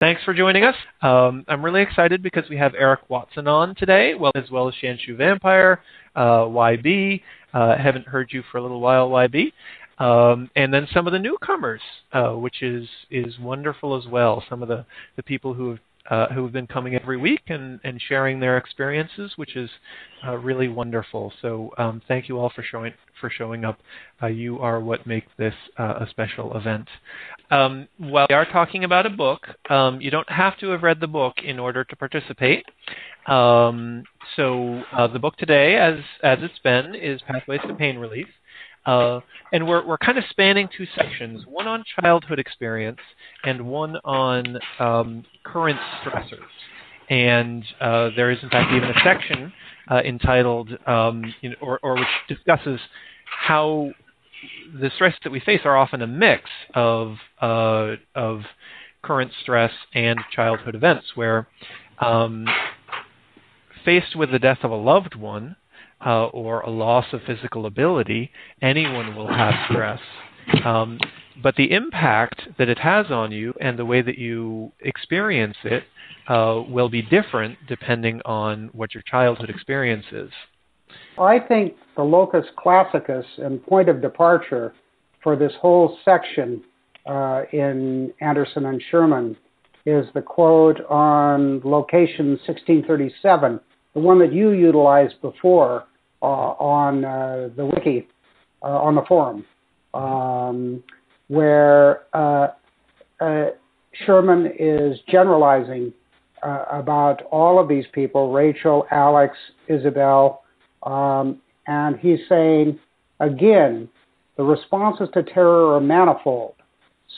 Thanks for joining us. I'm really excited because we have Eric Watson on today, as well as Shanshu Vampire, YB. Haven't heard you for a little while, YB. And then some of the newcomers, which is wonderful as well. Some of the people who have been coming every week and sharing their experiences, which is really wonderful. So thank you all for showing up. You are what makes this a special event. While we are talking about a book, you don't have to have read the book in order to participate. So the book today, as it's been, is Pathways to Pain Relief. And we're kind of spanning two sections, one on childhood experience and one on current stressors. And there is, in fact, even a section entitled, or which discusses how the stress that we face are often a mix of current stress and childhood events, where faced with the death of a loved one, or a loss of physical ability, anyone will have stress. But the impact that it has on you and the way that you experience it will be different depending on what your childhood experience is. I think the locus classicus and point of departure for this whole section in Anderson and Sherman is the quote on location 1637, the one that you utilized before on the wiki, on the forum, where Sherman is generalizing about all of these people, Rachel, Alex, Isabel, and he's saying, again, the responses to terror are manifold.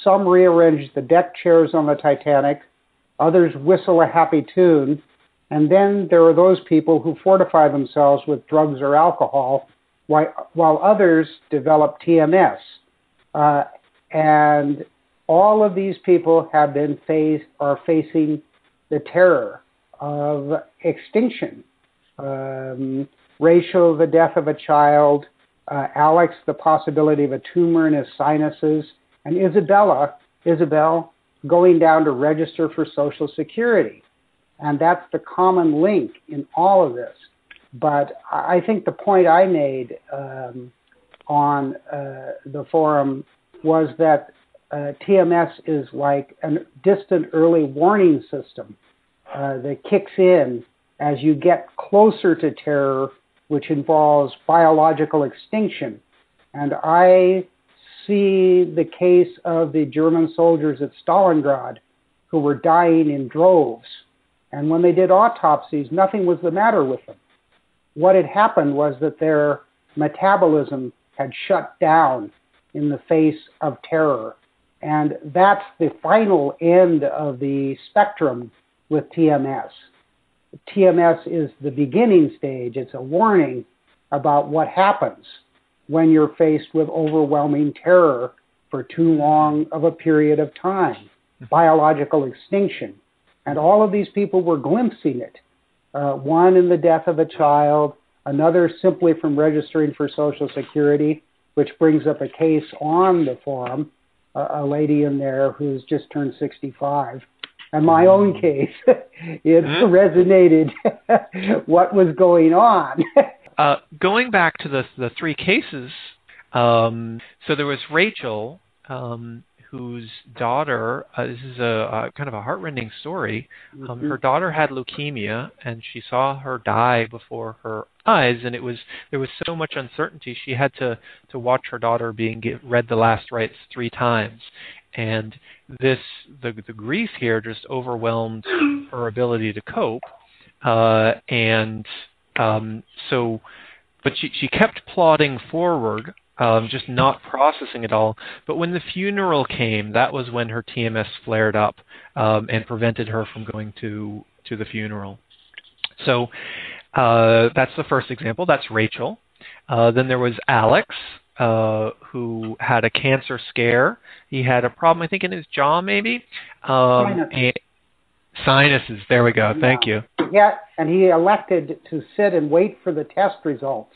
Some rearrange the deck chairs on the Titanic, others whistle a happy tune, and then there are those people who fortify themselves with drugs or alcohol, while others develop TMS. And all of these people are facing the terror of extinction. Rachel, the death of a child, Alex, the possibility of a tumor in his sinuses, and Isabel going down to register for Social Security. And that's the common link in all of this. But I think the point I made on the forum was that TMS is like a distant early warning system that kicks in as you get closer to terror, which involves biological extinction. And I see the case of the German soldiers at Stalingrad who were dying in droves. And when they did autopsies, nothing was the matter with them. What had happened was that their metabolism had shut down in the face of terror. And that's the final end of the spectrum with TMS. TMS is the beginning stage. It's a warning about what happens when you're faced with overwhelming terror for too long of a period of time, biological extinction. And all of these people were glimpsing it. One in the death of a child, another simply from registering for Social Security, which brings up a case on the forum, a lady in there who's just turned 65. And my own case, it resonated what was going on. Going back to the three cases, so there was Rachel, whose daughter, this is a kind of a heartrending story. Her daughter had leukemia, and she saw her die before her eyes, and there was so much uncertainty. She had to watch her daughter read the last rites 3 times, and the grief here just overwhelmed her ability to cope, but she kept plodding forward. Just not processing it all. But when the funeral came, that was when her TMS flared up and prevented her from going to the funeral. So that's the first example. That's Rachel. Then there was Alex, who had a cancer scare. He had a problem, I think, in his jaw, maybe. Sinuses. There we go. Thank you. Yeah, and he elected to sit and wait for the test results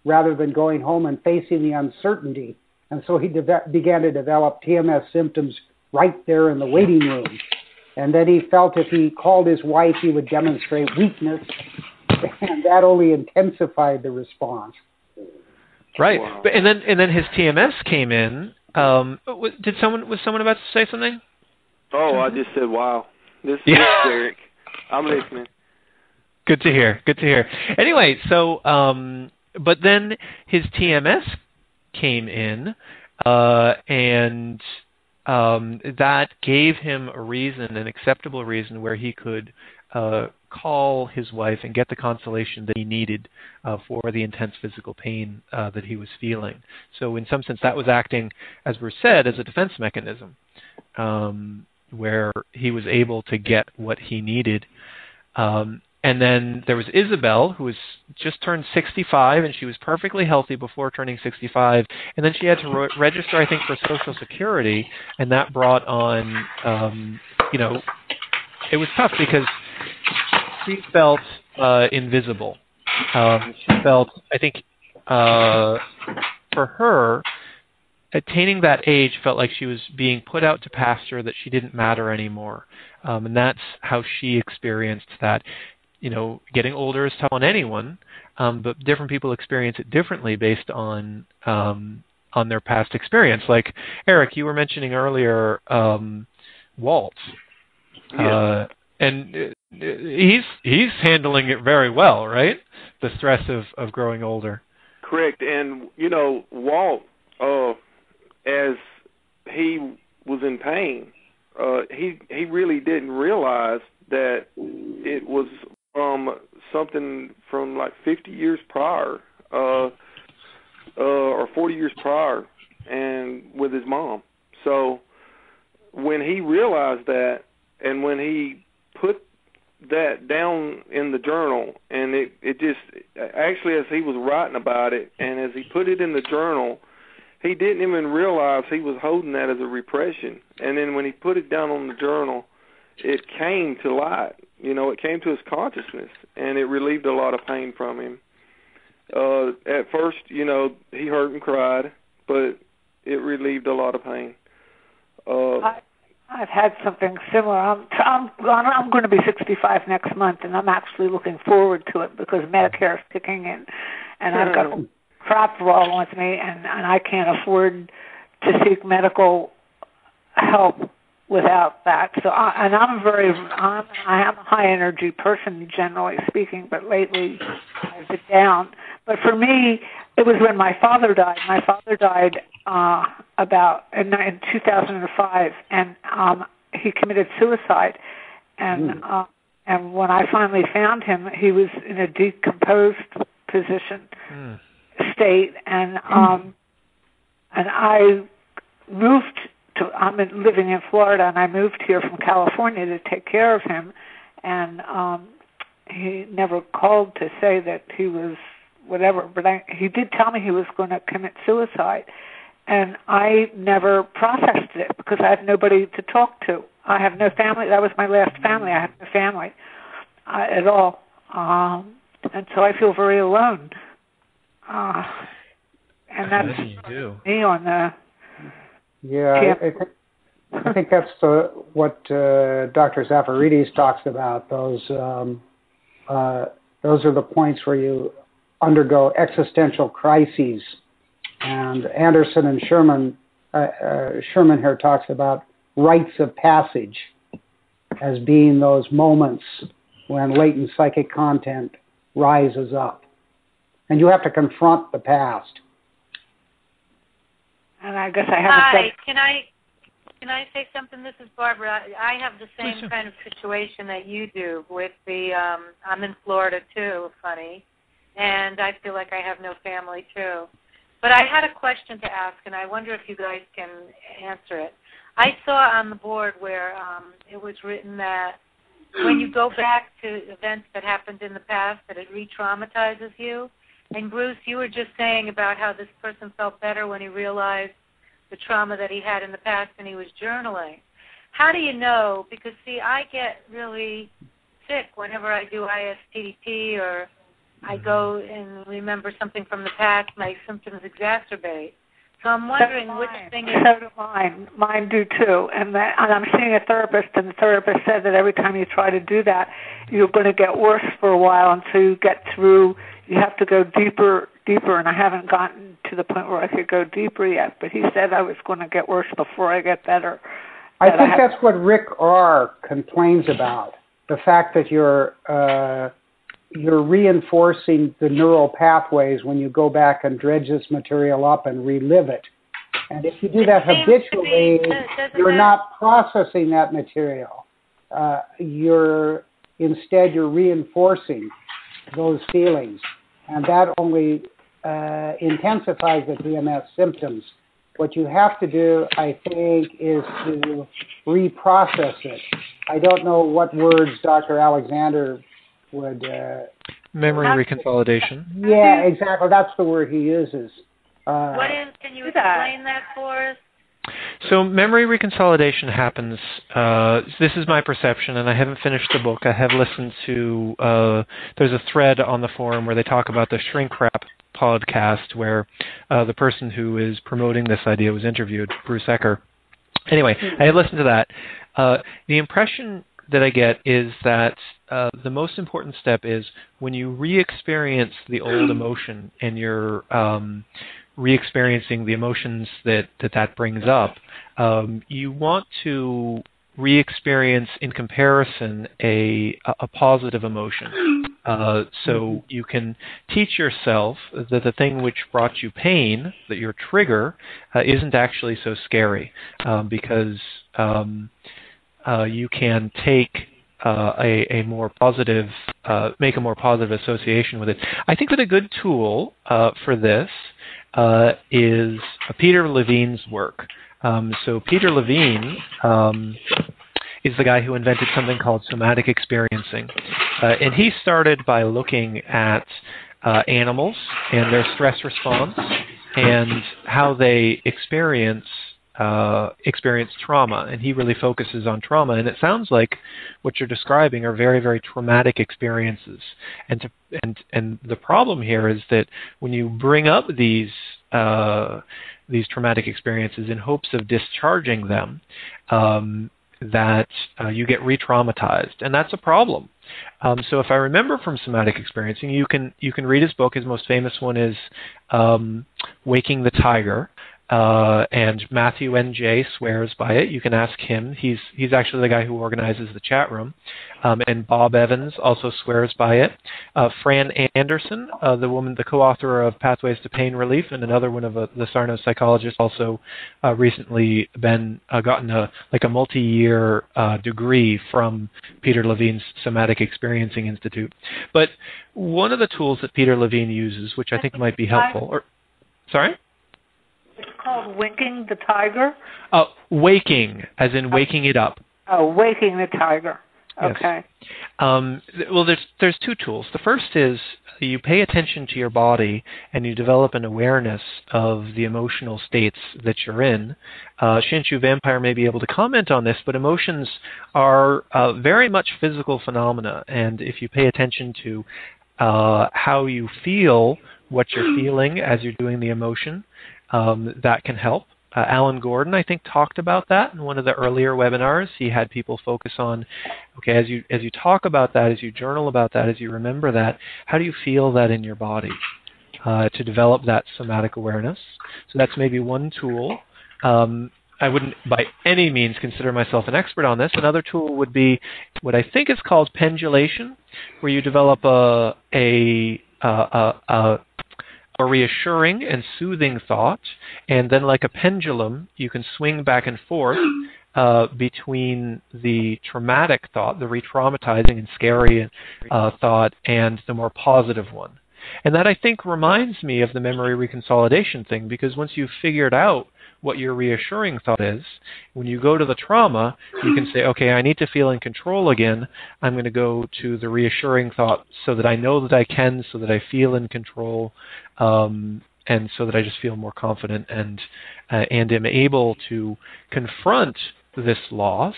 rather than going home and facing the uncertainty. And so he began to develop TMS symptoms right there in the waiting room. And then he felt if he called his wife, he would demonstrate weakness, and that only intensified the response. Right. Wow. But and then his TMS came in. Was someone about to say something? Oh, I just said, wow. This is Eric. I'm listening. Good to hear. Good to hear. Anyway, so but then his TMS came in, and that gave him a reason, an acceptable reason, where he could call his wife and get the consolation that he needed for the intense physical pain that he was feeling. So in some sense, that was acting, as Bruce said, as a defense mechanism, where he was able to get what he needed. And then there was Isabel, who was just turned 65, and she was perfectly healthy before turning 65. And then she had to register, I think, for Social Security, and that brought on, it was tough because she felt invisible. She felt, I think, for her, attaining that age felt like she was being put out to pasture, that she didn't matter anymore. And that's how she experienced that. Getting older is tough on anyone, but different people experience it differently based on their past experience. Like Eric, you were mentioning earlier, Walt, and he's handling it very well, right? The stress of growing older. Correct, and Walt, as he was in pain, he really didn't realize that it was something from like 50 years prior, or 40 years prior, and with his mom. So when he realized that, and when he put that down in the journal, and it just, actually as he was writing about it, and as he put it in the journal, he didn't even realize he was holding that as a repression. And then when he put it down on the journal, it came to light. It came to his consciousness, and it relieved a lot of pain from him. At first, he hurt and cried, but it relieved a lot of pain. I've had something similar. I'm going to be 65 next month, and I'm actually looking forward to it because Medicare is kicking in, and I've got crap wrong with me, and I can't afford to seek medical help without that. So, I am a high energy person generally speaking, but lately I've been down. But for me, it was when my father died. My father died about in 2005, and he committed suicide. And when I finally found him, he was in a decomposed state, and I moved. I'm living in Florida, and I moved here from California to take care of him, and he never called to say that he was whatever, but he did tell me he was going to commit suicide, and I never processed it because I have nobody to talk to. I have no family. That was my last family. I have no family at all, and so I feel very alone. And that's me on the... Yeah, I think that's what Dr. Zafaridis talks about. Those are the points where you undergo existential crises. And Anderson and Sherman here talks about rites of passage as being those moments when latent psychic content rises up. And you have to confront the past. And I guess I haven't Hi, can I say something? This is Barbara. I have the same kind of situation that you do with the, I'm in Florida too, funny, and I feel like I have no family too. But I had a question to ask, and I wonder if you guys can answer it. I saw on the board where it was written that when you go back to events that happened in the past, that it re-traumatizes you. And Bruce, you were just saying about how this person felt better when he realized the trauma that he had in the past and he was journaling. How do you know? Because, see, I get really sick whenever I do ISTDP or I go and remember something from the past, my symptoms exacerbate. So I'm wondering which thing is... So do mine. Mine do too. And I'm seeing a therapist, and the therapist said that every time you try to do that, you're going to get worse for a while until you get through. You have to go deeper, and I haven't gotten to the point where I could go deeper yet. But he said I was going to get worse before I get better. I think that's what Rick R. complains about, the fact that you're reinforcing the neural pathways when you go back and dredge this material up and relive it. And if you do that habitually, you're not processing that material. Instead, you're reinforcing those feelings. And that only intensifies the TMS symptoms. What you have to do, I think, is to reprocess it. I don't know what words Dr. Alexander would... memory reconsolidation. Yeah, exactly. That's the word he uses. What is? Can you explain that for us? So memory reconsolidation happens, this is my perception, and I haven't finished the book. I have listened to, there's a thread on the forum where they talk about the shrink wrap podcast where the person who is promoting this idea was interviewed, Bruce Ecker. Anyway, I had listened to that. The impression that I get is that the most important step is when you re-experience the old emotion and you're re-experiencing the emotions that brings up, you want to re-experience in comparison a positive emotion. So you can teach yourself that the thing which brought you pain, that your trigger, isn't actually so scary because you can take a more positive, make a more positive association with it. I think that a good tool for this is Peter Levine's work. So Peter Levine is the guy who invented something called somatic experiencing. And he started by looking at animals and their stress response and how they experience trauma, and he really focuses on trauma. And it sounds like what you're describing are very, very traumatic experiences. And the problem here is that when you bring up these traumatic experiences in hopes of discharging them, that you get re-traumatized, and that's a problem. So if I remember from somatic experiencing, you can read his book. His most famous one is Waking the Tiger. And Matthew N.J. swears by it. You can ask him. He's actually the guy who organizes the chat room. And Bob Evans also swears by it. Fran Anderson, the woman, the co-author of Pathways to Pain Relief, and another one of the Sarno psychologists, also recently gotten a multi-year degree from Peter Levine's Somatic Experiencing Institute. But one of the tools that Peter Levine uses, which I think might be helpful, sorry? It's called Winking the Tiger? Waking, as in waking it up. Oh, Waking the Tiger. Okay. Yes. Well, there's two tools. The first is you pay attention to your body and you develop an awareness of the emotional states that you're in. Shanshu Vampire may be able to comment on this, but emotions are very much physical phenomena, and if you pay attention to how you feel, what you're feeling as you're doing the emotion, that can help. Alan Gordon, I think, talked about that in one of the earlier webinars. He had people focus on, okay, as you talk about that, as you journal about that, as you remember that, how do you feel that in your body to develop that somatic awareness? So that's maybe one tool. I wouldn't by any means consider myself an expert on this. Another tool would be what I think is called pendulation, where you develop a reassuring and soothing thought, and then like a pendulum, you can swing back and forth between the traumatic thought, the re-traumatizing and scary thought, and the more positive one. And that, I think, reminds me of the memory reconsolidation thing, because once you've figured out what your reassuring thought is, when you go to the trauma, you can say, okay, I need to feel in control again. I'm going to go to the reassuring thought so that I know that I can, so that I feel in control, and so that I just feel more confident and am able to confront this loss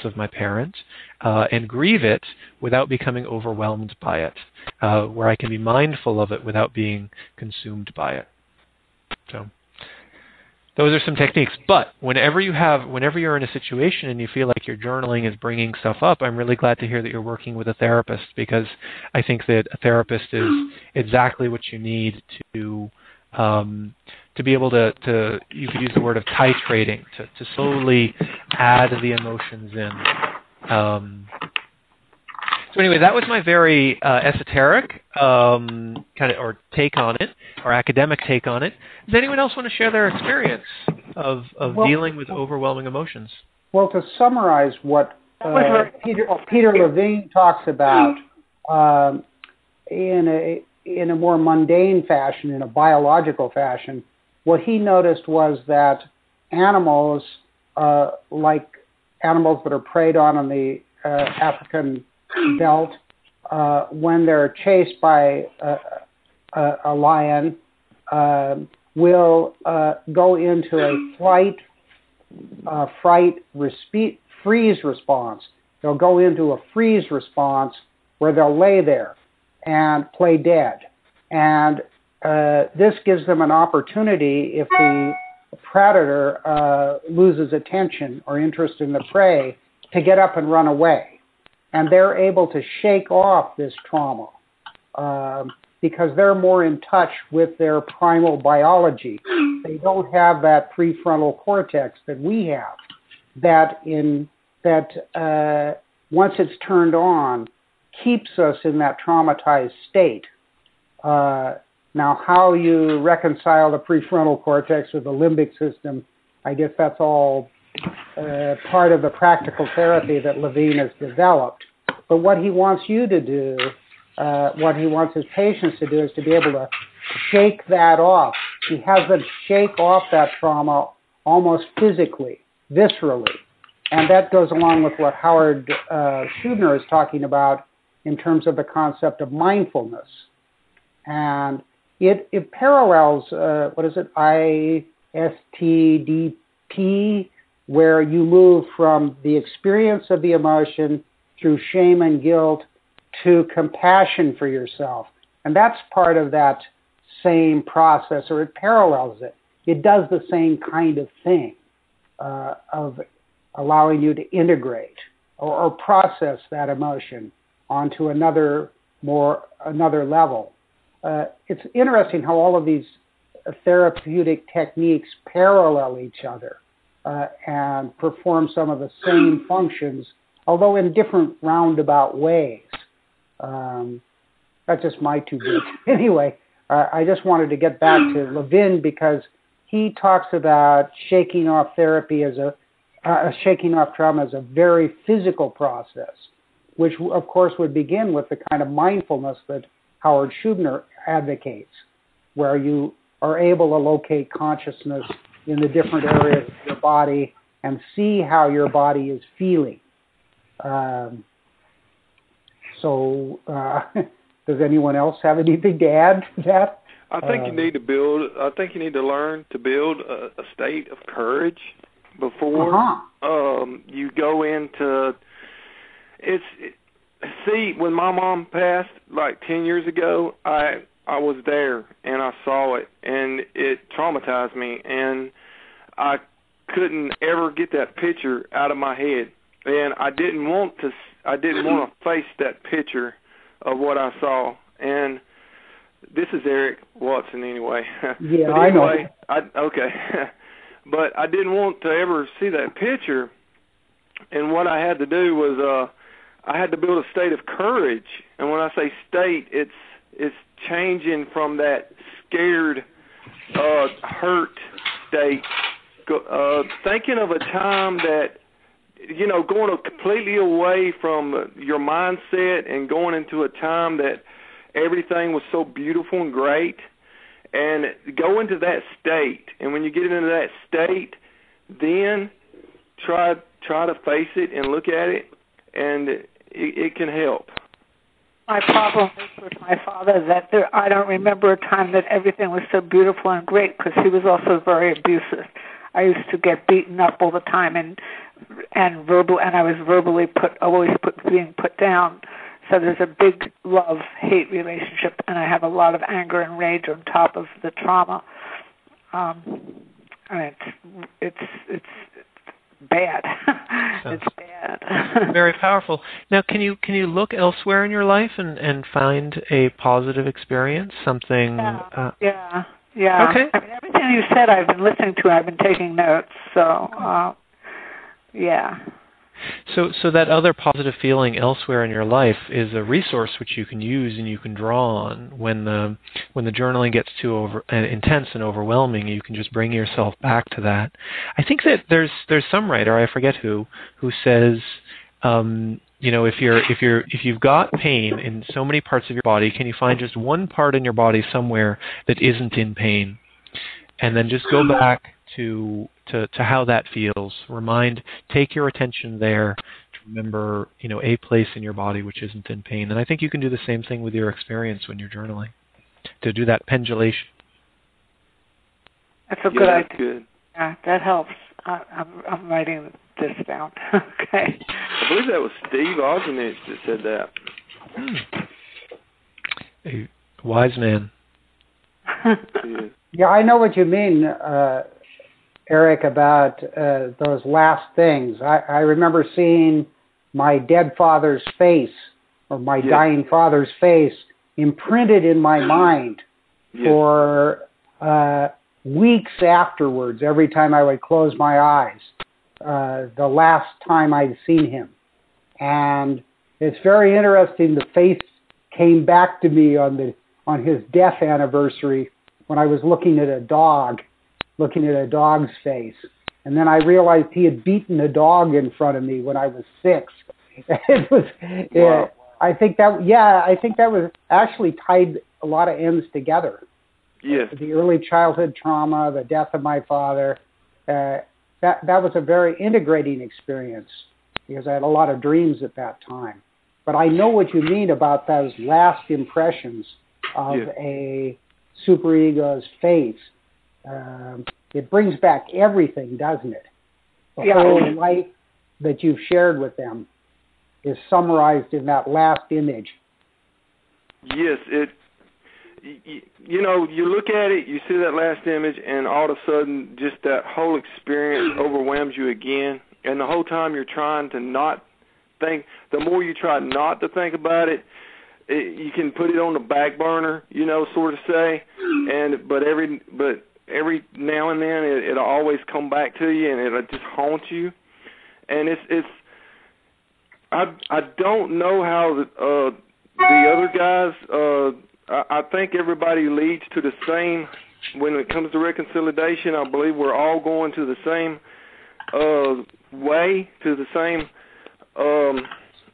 of my parent, and grieve it without becoming overwhelmed by it, where I can be mindful of it without being consumed by it. So Those are some techniques. But whenever you're in a situation and you feel like your journaling is bringing stuff up, I'm really glad to hear that you're working with a therapist, because I think that a therapist is exactly what you need to be able to you could use the word of titrating, to slowly add the emotions in. So anyway, that was my very esoteric kind of or take on it, or academic take on it. Does anyone else want to share their experience of dealing with overwhelming emotions? Well, to summarize what Peter Levine talks about in a more mundane fashion, in a biological fashion, what he noticed was that animals, like animals that are preyed on the African belt, when they're chased by a lion, will go into a freeze response. They'll go into a freeze response where they'll lay there and play dead. And this gives them an opportunity, if the predator loses attention or interest in the prey, to get up and run away. And they're able to shake off this trauma because they're more in touch with their primal biology. They don't have that prefrontal cortex that we have, that once it's turned on, keeps us in that traumatized state. Now, how you reconcile the prefrontal cortex with the limbic system, I guess that's all part of the practical therapy that Levine has developed. But what he wants you to do, what he wants his patients to do, is to be able to shake that off. He has them shake off that trauma almost physically, viscerally. And that goes along with what Howard Schubner is talking about in terms of the concept of mindfulness. And it parallels, ISTDP, where you move from the experience of the emotion through shame and guilt to compassion for yourself. And that's part of that same process, or it parallels it. It does the same kind of thing of allowing you to integrate or process that emotion onto another level. It's interesting how all of these therapeutic techniques parallel each other and perform some of the same functions, although in different roundabout ways. That's just my two bits. Anyway, I just wanted to get back to Levine because he talks about shaking off therapy as shaking off trauma as a very physical process, which of course would begin with the kind of mindfulness that Howard Schubner advocates, where you are able to locate consciousness in the different areas of your body and see how your body is feeling. Does anyone else have anything to add to that? I think you need to learn to build a state of courage before you go into See, when my mom passed like 10 years ago, I was there and I saw it, and it traumatized me, and I couldn't ever get that picture out of my head, and I didn't want to face that picture of what I saw. And this is Eric Watson, anyway. Yeah, but anyway, I know. Okay. But I didn't want to ever see that picture, and what I had to do was I had to build a state of courage. And when I say state, it's changing from that scared, hurt state, thinking of a time that, going completely away from your mindset and going into a time that everything was so beautiful and great, and go into that state. And when you get into that state, then try to face it and look at it, and it can help. My problem is with my father that I don't remember a time that everything was so beautiful and great, because he was also very abusive. I used to get beaten up all the time and I was always being put down. So there's a big love-hate relationship, and I have a lot of anger and rage on top of the trauma. and it's bad. It's bad. Very powerful. Now, can you look elsewhere in your life and find a positive experience? Something. Yeah. Okay. I mean, everything you said, I've been listening to. I've been taking notes. So, yeah. So that other positive feeling elsewhere in your life is a resource which you can use and you can draw on when the journaling gets too intense and overwhelming. You can just bring yourself back to that. I think that there's some writer, I forget who says, if you've got pain in so many parts of your body, can you find just one part in your body somewhere that isn't in pain, and then just go back to how that feels. Take your attention there to remember, a place in your body which isn't in pain. And I think you can do the same thing with your experience when you're journaling, to do that pendulation. That's a good idea. Good. Yeah, that helps. I'm writing this down. Okay. I believe that was Steve Ozanich that said that. A wise man. Yeah, I know what you mean, Eric, about those last things. I remember seeing my dead father's face, or my dying father's face, imprinted in my mind for weeks afterwards, every time I would close my eyes, the last time I'd seen him. And it's very interesting, the face came back to me on his death anniversary when I was looking at a dog's face. And then I realized he had beaten a dog in front of me when I was 6. It was, wow. I think that was actually tied a lot of ends together. Yes. The early childhood trauma, the death of my father, that was a very integrating experience because I had a lot of dreams at that time. But I know what you mean about those last impressions of a superego's face. It brings back everything, doesn't it? The whole life that you've shared with them is summarized in that last image. Yes, you look at it, you see that last image, and all of a sudden, just that whole experience overwhelms you again. And the whole time you're trying to not think, the more you try not to think about it, you can put it on the back burner, sort of say. But every now and then, it'll always come back to you, and it'll just haunt you. And I don't know how the other guys. I think everybody leads to the same. When it comes to reconciliation, I believe we're all going to the same way, to the same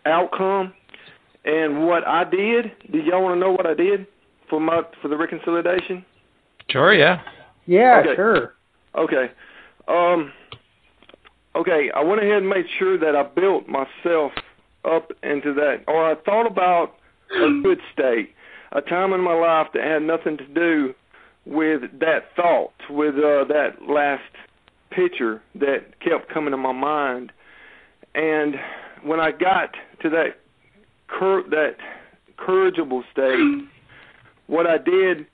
outcome. And what I did, do y'all want to know what I did for the reconciliation? Sure, yeah. Yeah, okay. Sure. Okay. Okay, I went ahead and made sure that I built myself up into that, or I thought about a good state, a time in my life that had nothing to do with that thought, with that last picture that kept coming to my mind. And when I got to that courageable state, what I did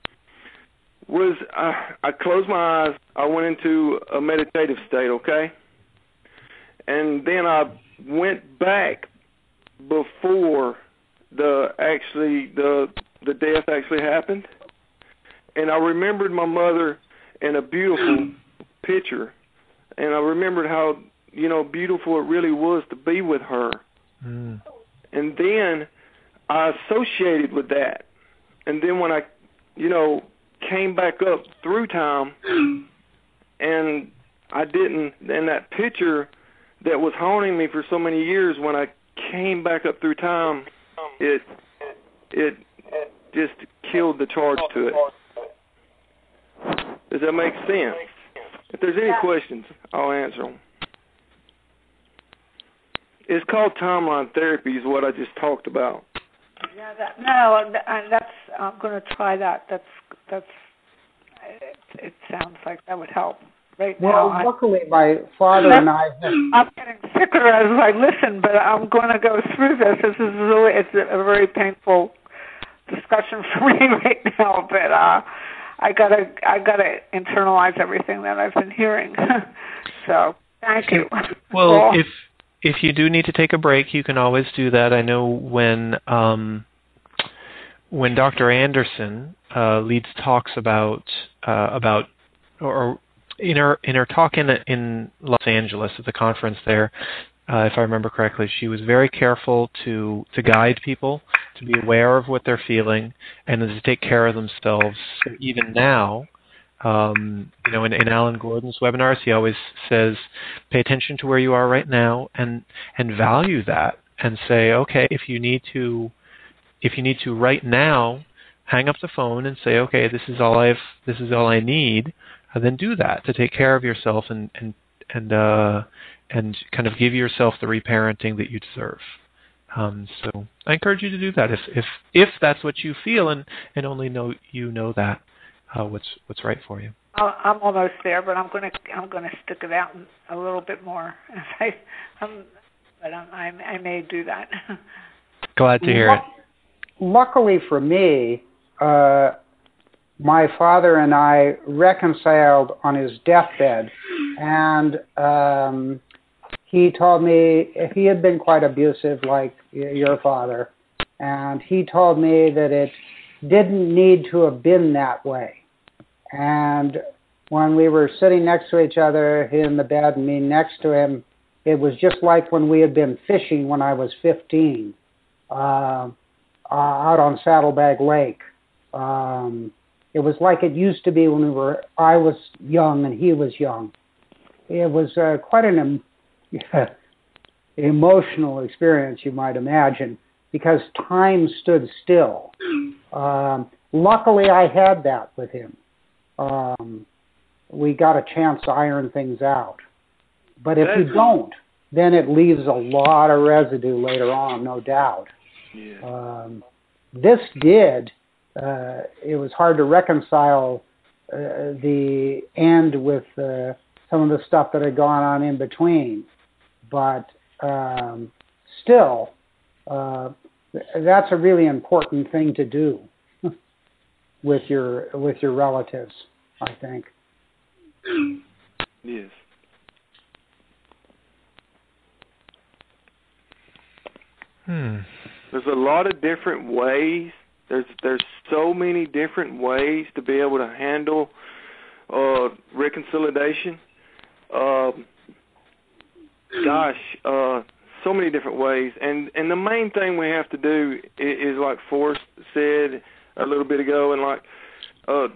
was I closed my eyes. I went into a meditative state, okay? And then I went back before the death actually happened. And I remembered my mother in a beautiful picture. And I remembered how, beautiful it really was to be with her. Mm. And then I associated with that. And then when I, came back up through time, and I didn't, and that picture that was haunting me for so many years, when I came back up through time, it just killed the charge to it. Does that make sense? If there's any questions, I'll answer them. It's called timeline therapy, is what I just talked about. Yeah, I'm going to try that. It sounds like that would help. Right now, luckily my father and I I'm getting sicker as I listen, but I'm going to go through this. It's a very painful discussion for me right now, but I gotta internalize everything that I've been hearing. So thank you. Well, if you do need to take a break, you can always do that. I know when Dr. Anderson leads talks about or in her talk in Los Angeles at the conference there, if I remember correctly, she was very careful to guide people to be aware of what they're feeling and to take care of themselves. So even now, in Alan Gordon's webinars, he always says, pay attention to where you are right now and value that and say, okay, if you need to right now, hang up the phone and say, okay, this is all I need, then do that to take care of yourself and kind of give yourself the reparenting that you deserve. So I encourage you to do that if that's what you feel and only know that what's right for you. I'm almost there, but I'm gonna stick it out a little bit more. I may do that. Glad to hear it. Luckily for me, my father and I reconciled on his deathbed, and he told me he had been quite abusive like your father, and he told me that it didn't need to have been that way. And when we were sitting next to each other, he in the bed and me next to him, it was just like when we had been fishing when I was 15 out on Saddlebag Lake. It was like it used to be when I was young and he was young. It was quite an emotional experience, you might imagine, because time stood still. Luckily, I had that with him. We got a chance to iron things out. But if you don't, then it leaves a lot of residue later on, no doubt. Yeah. This did. It was hard to reconcile the end with some of the stuff that had gone on in between. But still, that's a really important thing to do with your relatives, I think. Yes. There's a lot of different ways. There's so many different ways to be able to handle reconciliation. So many different ways. And the main thing we have to do is like Forrest said a little bit ago, and like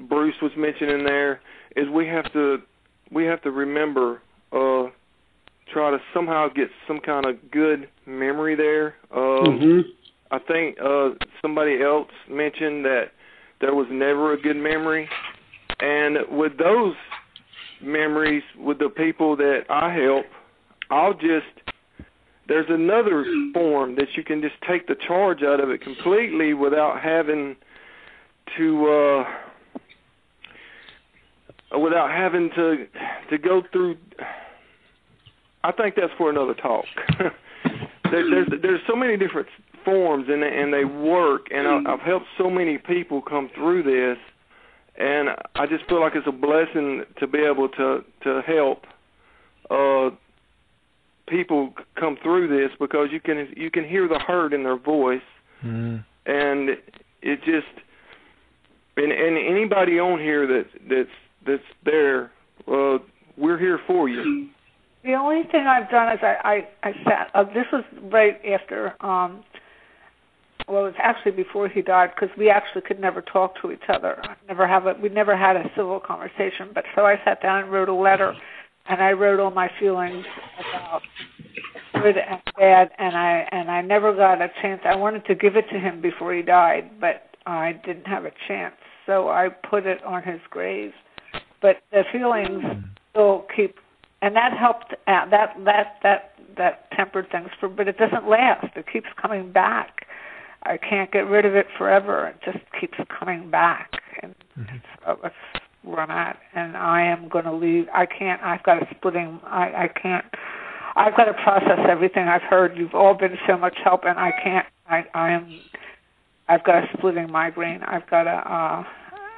Bruce was mentioning there, is we have to remember, try to somehow get some kind of good memory there. I think somebody else mentioned that there was never a good memory. And with those memories, with the people that I help, there's another form that you can just take the charge out of it completely without having to go through. I think that's for another talk. There's so many different forms, and they work, and I've helped so many people come through this, and I just feel like it's a blessing to be able to help people come through this, because you can hear the hurt in their voice, and it just and anybody on here that's there, we're here for you. The only thing I've done is I sat. This was right after. Well, it was actually before he died, because we actually could never talk to each other. We never had a civil conversation. But so I sat down and wrote a letter, and I wrote all my feelings about good and bad, and I never got a chance. I wanted to give it to him before he died, but I didn't have a chance. So I put it on his grave. But the feelings still keep. And that helped out. That tempered things, but it doesn't last. It keeps coming back. I can't get rid of it forever. It just keeps coming back, and so that's where I'm at. And I am going to leave. I can't. I've got a splitting. I can't. I've got to process everything I've heard. You've all been so much help, and I can't. I've got a splitting migraine. I've got a.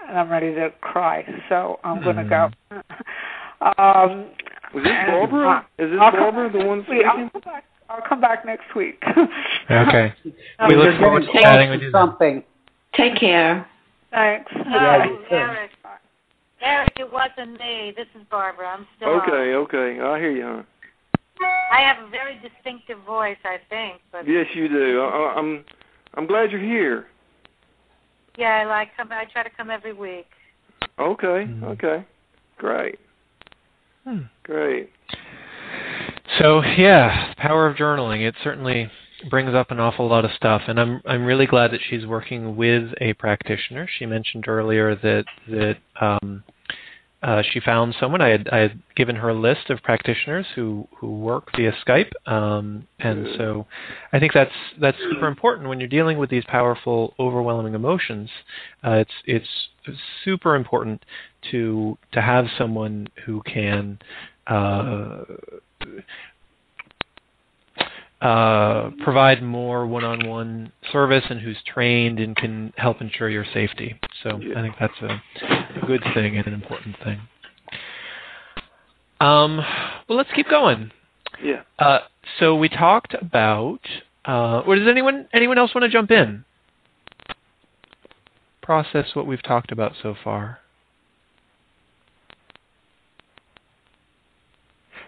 and I'm ready to cry. So I'm going to go. Is this Barbara? Is this Barbara, the one speaking? I'll come back next week. Okay. We look forward to chatting with you. Something. Take care. Thanks. Eric. Eric, it wasn't me. This is Barbara. I'm still on. Okay. I hear you, huh? I have a very distinctive voice, I think. But yes, you do. I'm glad you're here. Yeah, I try to come every week. Okay. Great. Great. So yeah, power of journaling. It certainly brings up an awful lot of stuff, and I'm really glad that she's working with a practitioner. She mentioned earlier that she found someone. I had given her a list of practitioners who work via Skype, and so I think that's super important when you're dealing with these powerful, overwhelming emotions. It's super important to have someone who can provide more one-on-one service and who's trained and can help ensure your safety. So I think that's a good thing and an important thing. Well, let's keep going. Yeah. So we talked about. Does anyone else want to jump in? Process what we've talked about so far.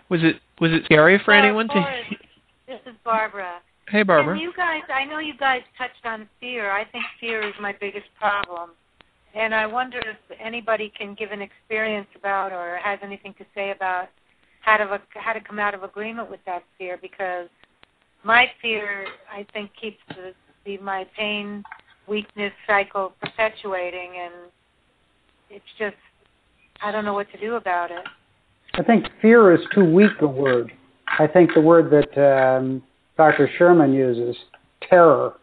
Was it scary for anyone to? This is Barbara. Hey, Barbara. I know you guys touched on fear. I think fear is my biggest problem. And I wonder if anybody can give an experience about or has anything to say about how to come out of agreement with that fear, because my fear, I think, keeps my pain, weakness cycle perpetuating, and it's just, I don't know what to do about it. I think fear is too weak a word. I think the word that Dr. Sherman uses, terror,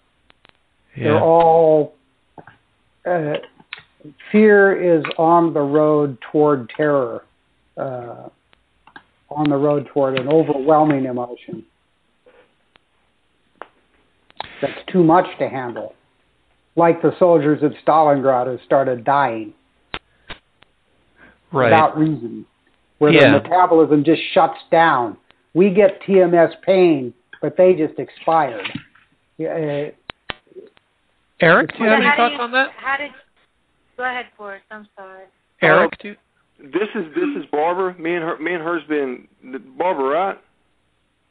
they're all, fear is on the road toward terror, on the road toward an overwhelming emotion that's too much to handle. Like the soldiers at Stalingrad who started dying without reason, where their metabolism just shuts down. We get TMS pain, but they just expired. Eric, do you have any thoughts on that? Go ahead, Forrest. I'm sorry. Eric, This is Barbara. Me and her's been Barbara, right?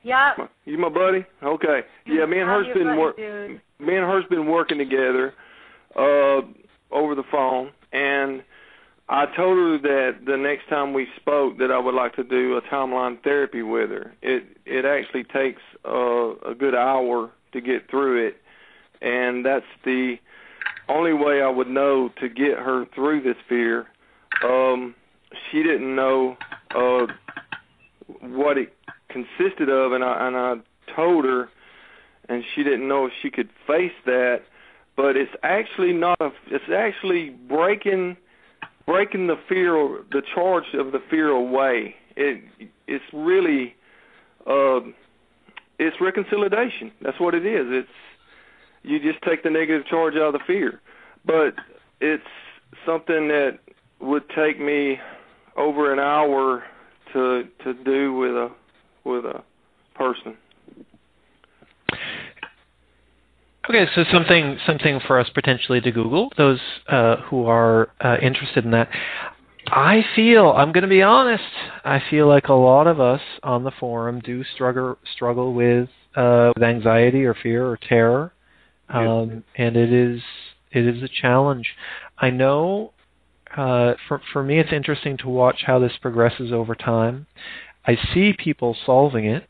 Yeah. You my buddy? Okay. Yeah, me and her's been working together over the phone, and I told her that the next time we spoke that I would like to do a timeline therapy with her. It actually takes a good hour to get through it, and that's the only way I would know to get her through this fear. She didn't know what it consisted of, and I told her, and she didn't know if she could face that. But it's actually it's actually breaking the fear, the charge of the fear away. It's really it's reconsolidation. That's what it is. It's you just take the negative charge out of the fear. But it's something that would take me over an hour to do with a person. Okay, so something for us potentially to Google, those who are interested in that. I'm going to be honest, I feel like a lot of us on the forum do struggle with anxiety or fear or terror, and it is a challenge. I know for me it's interesting to watch how this progresses over time. I see people solving it.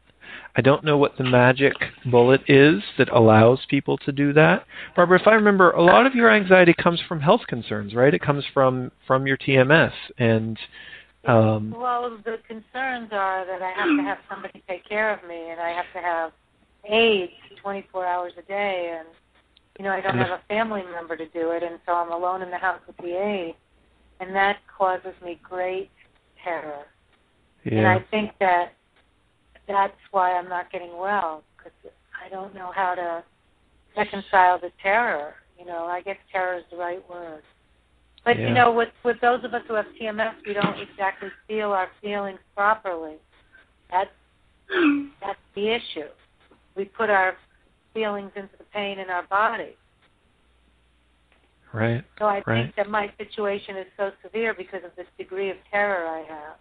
I don't know what the magic bullet is that allows people to do that. Barbara, if I remember, a lot of your anxiety comes from health concerns, right? It comes from your TMS. And well, the concerns are that I have to have somebody take care of me, and I have to have aides 24 hours a day, and I don't have a family member to do it, and so I'm alone in the house with the aide, and that causes me great terror. Yeah. And I think that's why I'm not getting well, because I don't know how to reconcile the terror. I guess terror is the right word. But with those of us who have TMS, we don't exactly feel our feelings properly. That's the issue. We put our feelings into the pain in our body. Right. So I think that my situation is so severe because of this degree of terror I have.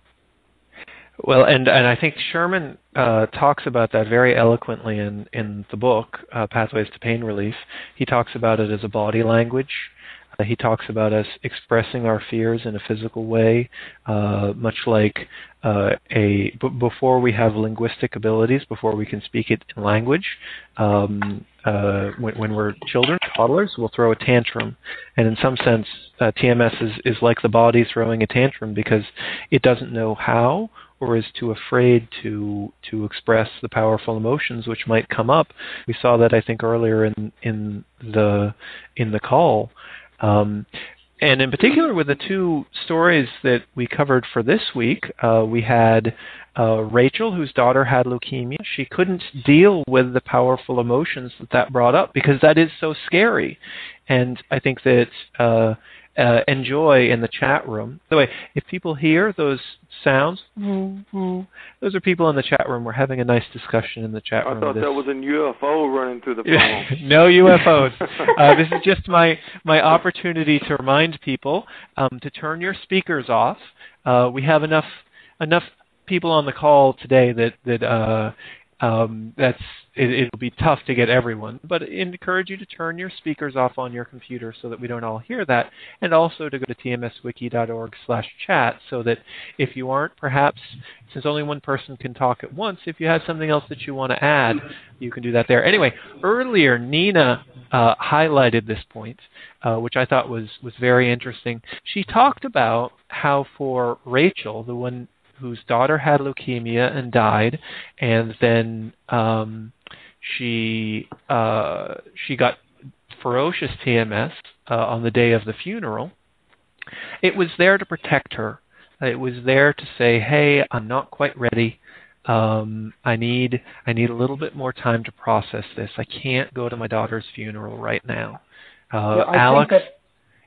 Well, and I think Sherman talks about that very eloquently in the book, Pathways to Pain Relief. He talks about it as a body language. He talks about us expressing our fears in a physical way, much like before we have linguistic abilities, before we can speak it in language. When we're children, toddlers, we'll throw a tantrum. And in some sense, TMS is like the body throwing a tantrum because it doesn't know how or is too afraid to express the powerful emotions which might come up. We saw that, I think, earlier in the call. And in particular, with the two stories that we covered for this week, we had Rachel, whose daughter had leukemia. She couldn't deal with the powerful emotions that brought up because that is so scary. And I think that Enjoy in the chat room. By the way, if people hear those sounds, those are people in the chat room. We're having a nice discussion in the chat room. I thought that was a UFO running through the phone. No UFOs. This is just my opportunity to remind people to turn your speakers off. We have enough people on the call today that it'll be tough to get everyone, but I encourage you to turn your speakers off on your computer so that we don't all hear that, and also to go to tmswiki.org/chat so that if you aren't, perhaps, since only one person can talk at once, if you have something else that you want to add, you can do that there. Anyway, earlier Nina highlighted this point, which I thought was very interesting. She talked about how for Rachel, the one whose daughter had leukemia and died, and then she got ferocious TMS on the day of the funeral. It was there to protect her. It was there to say, "Hey, I'm not quite ready. I need a little bit more time to process this. I can't go to my daughter's funeral right now." Alex.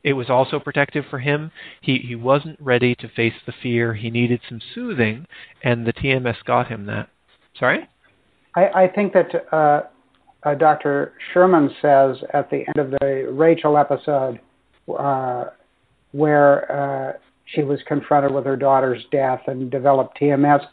It was also protective for him. He wasn't ready to face the fear. He needed some soothing, and the TMS got him that. Sorry? I think that Dr. Sherman says at the end of the Rachel episode where she was confronted with her daughter's death and developed TMS,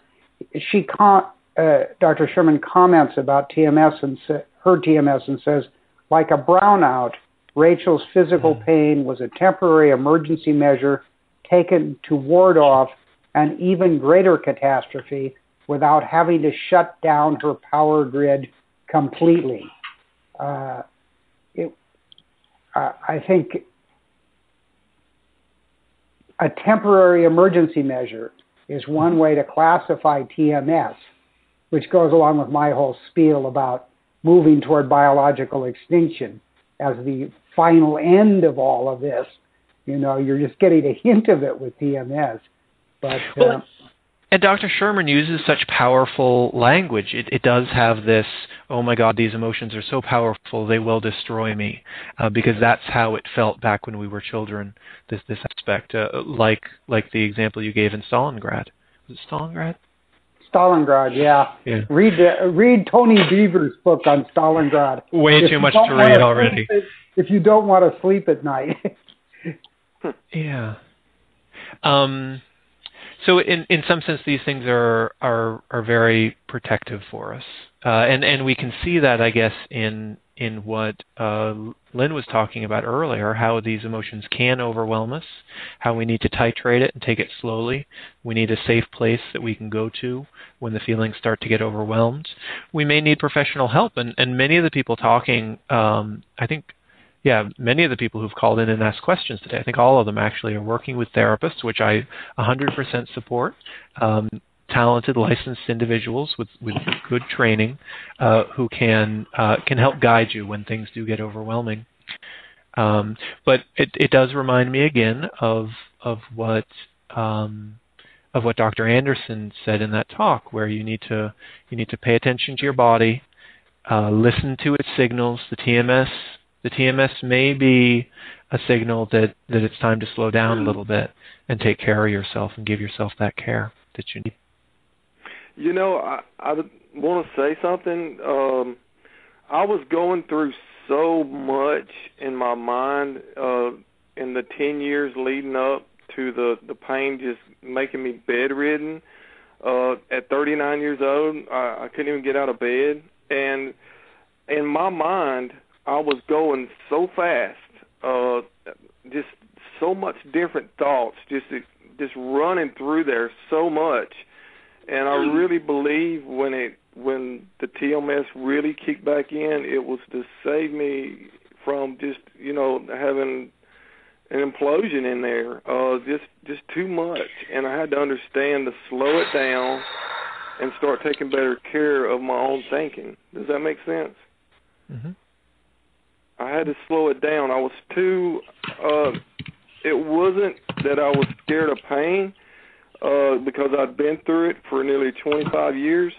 Dr. Sherman comments about TMS and her TMS and says, like a brownout, Rachel's physical pain was a temporary emergency measure taken to ward off an even greater catastrophe without having to shut down her power grid completely. I think a temporary emergency measure is one way to classify TMS, which goes along with my whole spiel about moving toward biological extinction as the final end of all of this. You're just getting a hint of it with TMS. But and Dr. Sherman uses such powerful language. It does have this, oh my God, these emotions are so powerful, they will destroy me, because that's how it felt back when we were children, this aspect, like the example you gave in Stalingrad. Was it Stalingrad? Stalingrad, yeah. Read Tony Beaver's book on Stalingrad. Way too much to read already. If you don't want to sleep at night. Yeah. So in some sense, these things are very protective for us, and we can see that, I guess, in what Lynn was talking about earlier, how these emotions can overwhelm us, how we need to titrate it and take it slowly. We need a safe place that we can go to when the feelings start to get overwhelmed. We may need professional help, and many of the people talking, I think, many of the people who've called in and asked questions today, I think all of them actually are working with therapists, which I 100% support. Talented, licensed individuals with good training who can help guide you when things do get overwhelming. But it does remind me again of what Dr. Anderson said in that talk, where you need to pay attention to your body, listen to its signals. The TMS The TMS may be a signal that it's time to slow down a little bit and take care of yourself and give yourself that care that you need. You know, I want to say something. I was going through so much in my mind in the 10 years leading up to the pain just making me bedridden. At 39 years old, I couldn't even get out of bed. And in my mind, I was going so fast, just so much different thoughts, just running through there so much. And I really believe when the TMS really kicked back in, it was to save me from just, having an implosion in there, just too much. And I had to understand to slow it down and start taking better care of my own thinking. Does that make sense? Mm-hmm. I had to slow it down. I was too, it wasn't that I was scared of pain, because I'd been through it for nearly 25 years,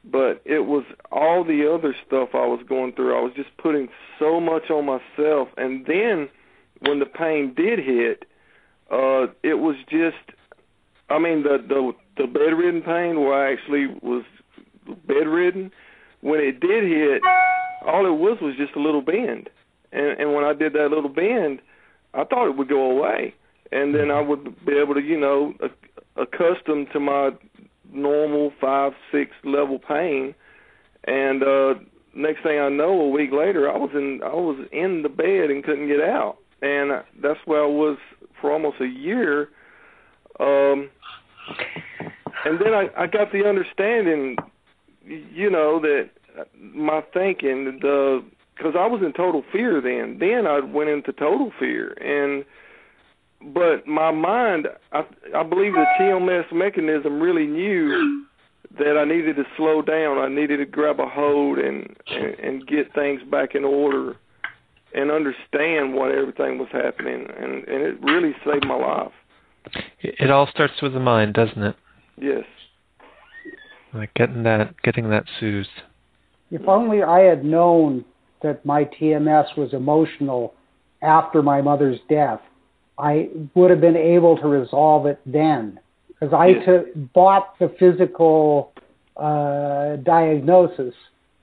but it was all the other stuff I was going through. I was just putting so much on myself. And then when the pain did hit, it was just, the bedridden pain where I actually was bedridden, when it did hit, all it was just a little bend. And when I did that little bend, I thought it would go away. And then I would be able to, accustomed to my normal 5-6 level pain, and next thing I know, a week later, I was in the bed and couldn't get out, and that's where I was for almost a year. And then I got the understanding, that my thinking, because I was in total fear then. Then I went into total fear, but my mind, I believe the TMS mechanism really knew that I needed to slow down. I needed to grab a hold and get things back in order and understand what everything was happening. And it really saved my life. It all starts with the mind, doesn't it? Yes. Like getting that soothed. If only I had known that my TMS was emotional after my mother's death, I would have been able to resolve it then, because I bought the physical diagnosis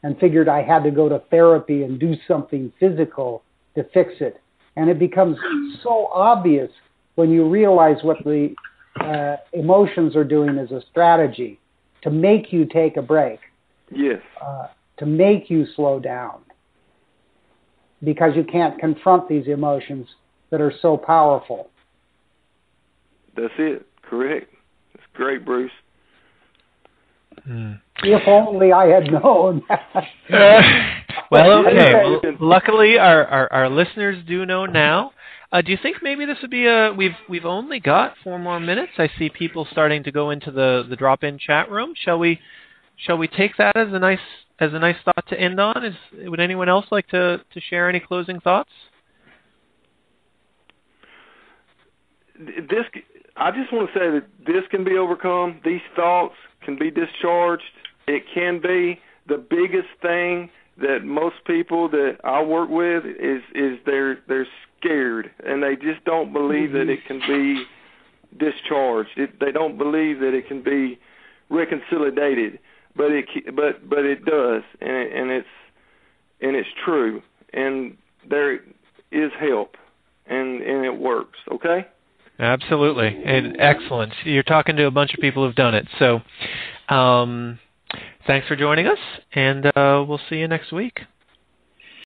and figured I had to go to therapy and do something physical to fix it. And it becomes so obvious when you realize what the emotions are doing as a strategy to make you take a break. Yes. To make you slow down, because you can't confront these emotions that are so powerful. That's it. Correct. That's great, Bruce. If only I had known. Well, okay. Well, luckily, our listeners do know now. Do you think maybe this would be we've only got 4 more minutes? I see people starting to go into the drop-in chat room. Shall we take that as a nice thought to end on? Would anyone else like to share any closing thoughts? I just want to say that this can be overcome. These thoughts can be discharged. It can be. The biggest thing that most people that I work with is they're scared, and they just don't believe that it can be discharged. They don't believe that it can be reconsolidated, but it does, and it's true, and there is help, and it works. Okay. Absolutely. And excellent. You're talking to a bunch of people who've done it. So thanks for joining us, and we'll see you next week.